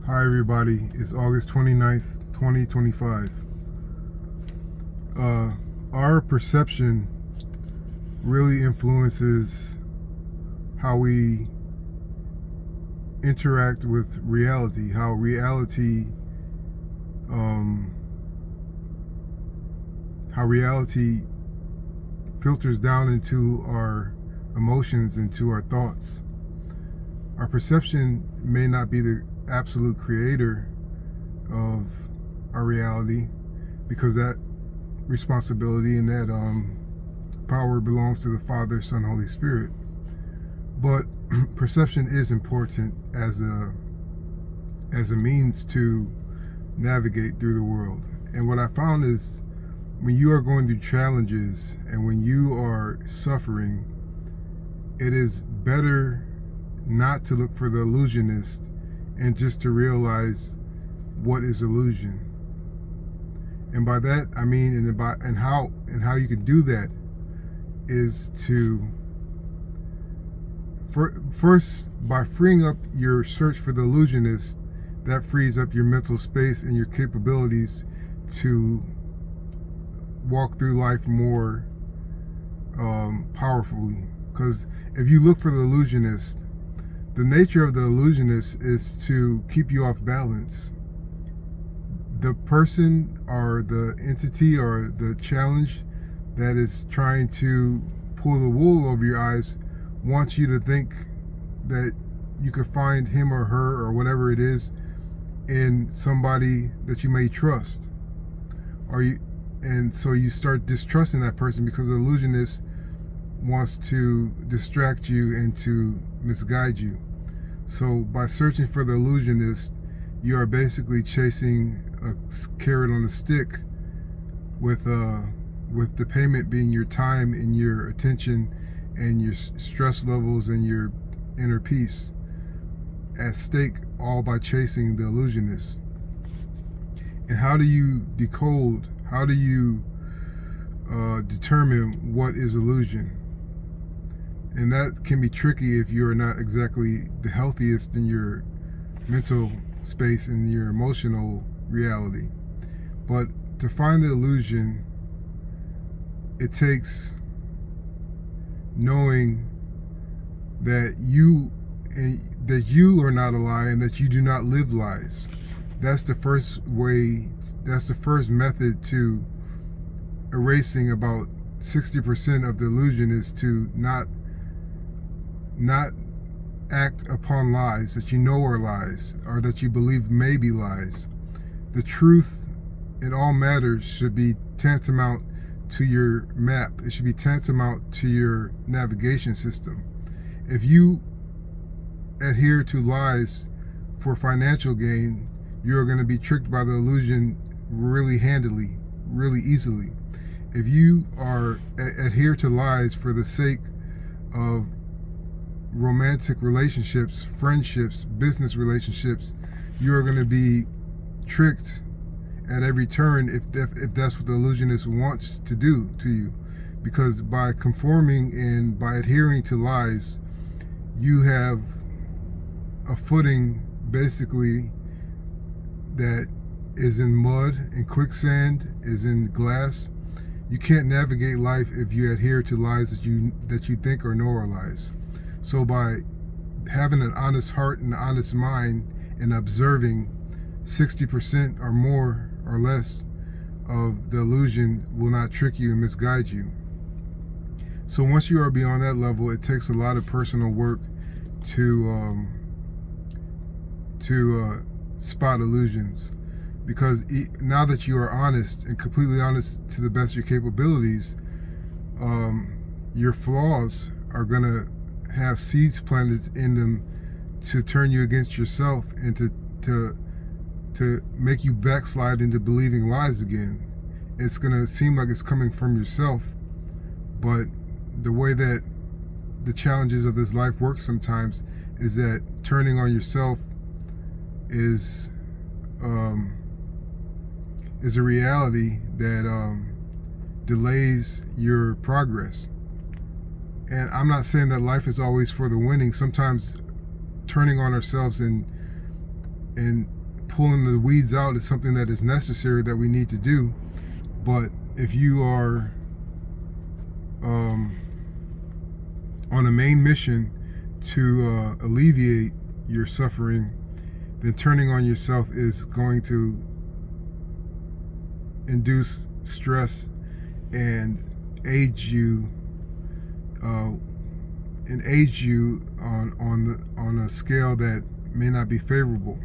Hi everybody, it's August 29th, 2025. Our perception really influences how we interact with reality, how reality filters down into our emotions, into our thoughts. Our perception may not be the absolute creator of our reality, because that responsibility and that power belongs to the Father, Son, Holy Spirit. But perception is important as a means to navigate through the world. And what I found is, when you are going through challenges and when you are suffering, it is better not to look for the illusionist and just to realize what is illusion. And by that I mean, and how you can do that is to first, by freeing up your search for the illusionist. That frees up your mental space and your capabilities to walk through life more powerfully. Because if you look for the illusionist, the nature of the illusionist is to keep you off balance. The person or the entity or the challenge that is trying to pull the wool over your eyes wants you to think that you could find him or her or whatever it is in somebody that you may trust. And so you start distrusting that person, because the illusionist wants to distract you and to misguide you. So by searching for the illusionist, you are basically chasing a carrot on a stick, with the payment being your time and your attention and your stress levels and your inner peace at stake, all by chasing the illusionist. And how do you decode, how do you determine what is illusion? And that can be tricky if you're not exactly the healthiest in your mental space and your emotional reality. But to find the illusion, it takes knowing that you are not a lie, and that you do not live lies. That's the first way, that's the first method to erasing about 60% of the illusion, is to not act upon lies that you know are lies, or that you believe may be lies. The truth in all matters should be tantamount to your map. It should be tantamount to your navigation system. If you adhere to lies for financial gain, you're going to be tricked by the illusion really handily, really easily. If you adhere to lies for the sake of romantic relationships, friendships, business relationships, you're going to be tricked at every turn if that's what the illusionist wants to do to you. Because by conforming and by adhering to lies, you have a footing basically that is in mud and quicksand, is in glass. You can't navigate life if you adhere to lies that you think or know are lies. So by having an honest heart and an honest mind and observing, 60% or more or less of the illusion will not trick you and misguide you. So once you are beyond that level, it takes a lot of personal work to spot illusions. Because now that you are honest and completely honest to the best of your capabilities, your flaws are going to have seeds planted in them to turn you against yourself, and to make you backslide into believing lies again. It's going to seem like it's coming from yourself, but the way that the challenges of this life work sometimes is that turning on yourself is a reality that delays your progress. And I'm not saying that life is always for the winning. Sometimes turning on ourselves and pulling the weeds out is something that is necessary, that we need to do. But if you are on a main mission to alleviate your suffering, then turning on yourself is going to induce stress and age you on a scale that may not be favorable.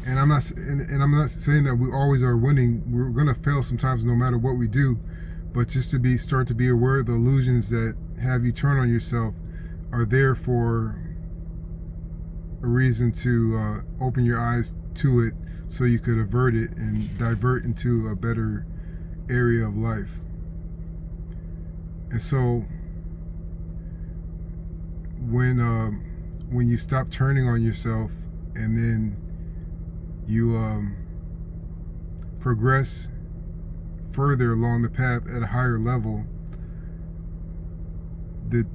And I'm not saying that we always are winning. We're gonna fail sometimes, no matter what we do. But just to start to be aware of the illusions that have you turn on yourself are there for a reason to open your eyes to it, so you could avert it and divert into a better area of life. And so when you stop turning on yourself, and then you progress further along the path at a higher level, the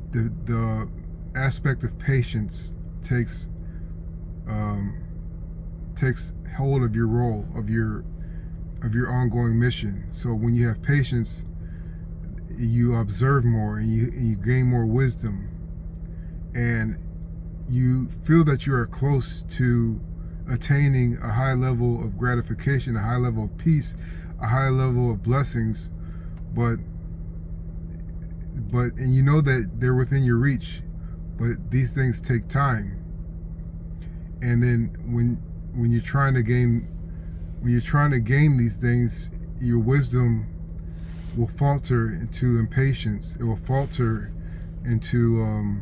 aspect of patience takes hold of your role, of your ongoing mission. So when you have patience, you observe more, and you gain more wisdom, and you feel that you are close to attaining a high level of gratification, a high level of peace, a high level of blessings, but and you know that they're within your reach, but these things take time. And then when you're trying to gain these things, your wisdom will falter into impatience. It will falter into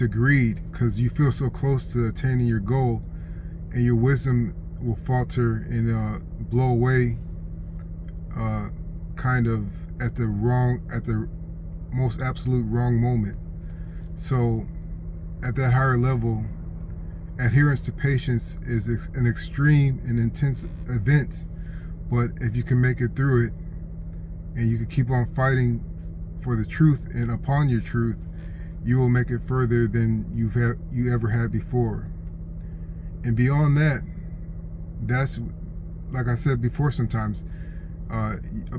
greed, because you feel so close to attaining your goal, and your wisdom will falter and blow away kind of at the most absolute wrong moment. So at that higher level, adherence to patience is an extreme and intense event. But if you can make it through it, and you can keep on fighting for the truth and upon your truth, you will make it further than you ever had before. And beyond that, that's, like I said before, sometimes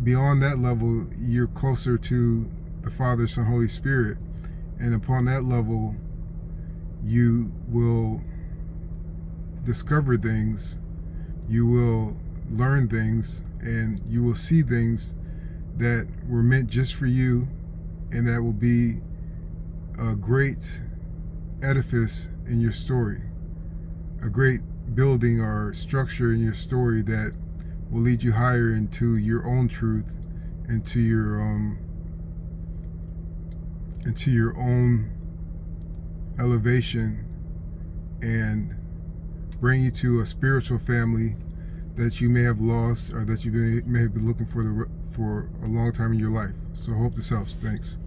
beyond that level, you're closer to the Father, Son, Holy Spirit. And upon that level, you will discover things, you will learn things, and you will see things that were meant just for you, and that will be a great edifice in your story, a great building or structure in your story that will lead you higher into your own truth, into your own elevation, and bring you to a spiritual family that you may have lost, or that you may have been looking for a long time in your life. So I hope this helps. Thanks.